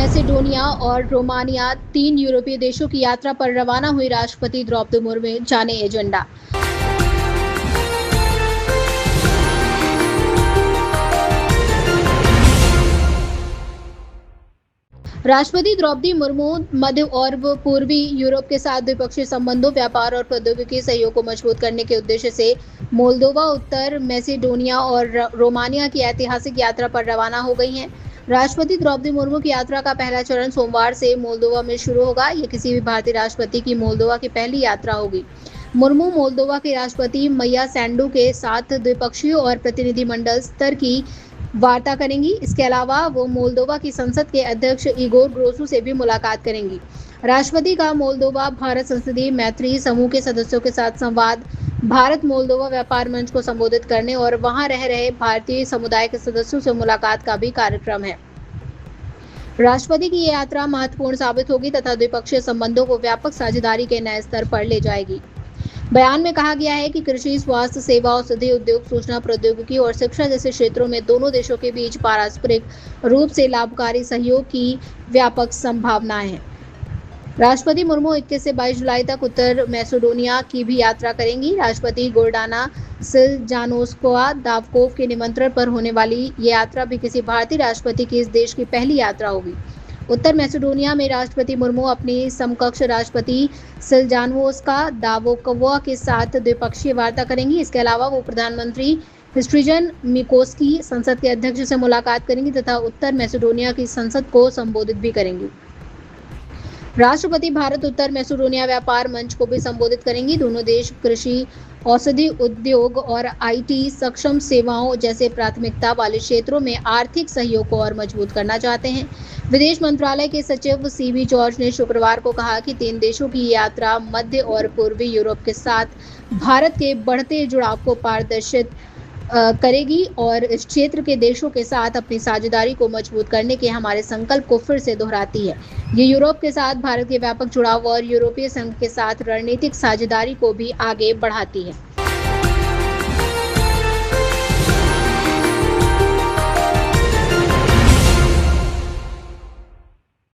मैसेडोनिया और रोमानिया, 3 यूरोपीय देशों की यात्रा पर रवाना हुई राष्ट्रपति द्रौपदी मुर्मू। जाने एजेंडा। राष्ट्रपति द्रौपदी मुर्मू मध्य और पूर्वी यूरोप के साथ द्विपक्षीय संबंधों, व्यापार और प्रौद्योगिकी सहयोग को मजबूत करने के उद्देश्य से मोल्दोवा, उत्तर मैसेडोनिया और रोमानिया की ऐतिहासिक यात्रा पर रवाना हो गई हैं। राष्ट्रपति द्रौपदी मुर्मू की यात्रा का पहला चरण सोमवार से मोल्दोवा में शुरू होगा। ये किसी भी भारतीय राष्ट्रपति की मोल्दोवा की पहली यात्रा होगी। मुर्मू मोल्दोवा के राष्ट्रपति मैया सैंडू के साथ द्विपक्षीय और प्रतिनिधिमंडल स्तर की वार्ता करेंगी। इसके अलावा वो मोल्दोवा की संसद के अध्यक्ष इगोर ग्रोसू से भी मुलाकात करेंगी। राष्ट्रपति का मोल्दोवा भारत संसदीय मैत्री समूह के सदस्यों के साथ संवाद, भारत मोल्दोवा व्यापार मंच को संबोधित करने और वहां रह रहे भारतीय समुदाय के सदस्यों से मुलाकात का भी कार्यक्रम है। राष्ट्रपति की ये यात्रा महत्वपूर्ण साबित होगी तथा द्विपक्षीय संबंधों को व्यापक साझेदारी के नए स्तर पर ले जाएगी। बयान में कहा गया है कि कृषि, स्वास्थ्य सेवा, औषधि उद्योग, सूचना प्रौद्योगिकी और शिक्षा जैसे क्षेत्रों में दोनों देशों के बीच पारस्परिक रूप से लाभकारी सहयोग की व्यापक संभावनाएं हैं। राष्ट्रपति मुर्मू 21 से 22 जुलाई तक उत्तर मैसेडोनिया की भी यात्रा करेंगी। राष्ट्रपति गोर्डाना सिल्जानोस्कोआ दावकोव के निमंत्रण पर होने वाली ये यात्रा भी किसी भारतीय राष्ट्रपति की इस देश की पहली यात्रा होगी। उत्तर मैसेडोनिया में राष्ट्रपति मुर्मू अपनी समकक्ष राष्ट्रपति सिल्जानोस्का दावकोवा के साथ द्विपक्षीय वार्ता करेंगी। इसके अलावा वो प्रधानमंत्री क्रिस्टिजन मिकोस्की, संसद के अध्यक्ष से मुलाकात करेंगी तथा उत्तर मैसेडोनिया की संसद को संबोधित भी करेंगी। राष्ट्रपति भारत उत्तर मैसेडोनिया व्यापार मंच को भी संबोधित करेंगी। दोनों देश कृषि, औषधि उद्योग और आईटी सक्षम सेवाओं जैसे प्राथमिकता वाले क्षेत्रों में आर्थिक सहयोग को और मजबूत करना चाहते हैं। विदेश मंत्रालय के सचिव सीबी जॉर्ज ने शुक्रवार को कहा कि 3 देशों की यात्रा मध्य और पूर्वी यूरोप के साथ भारत के बढ़ते जुड़ाव को प्रदर्शित करेगी और इस क्षेत्र के देशों के साथ अपनी साझेदारी को मजबूत करने के हमारे संकल्प को फिर से दोहराती है। ये यूरोप के साथ भारत के व्यापक जुड़ाव और यूरोपीय संघ के साथ रणनीतिक साझेदारी को भी आगे बढ़ाती है।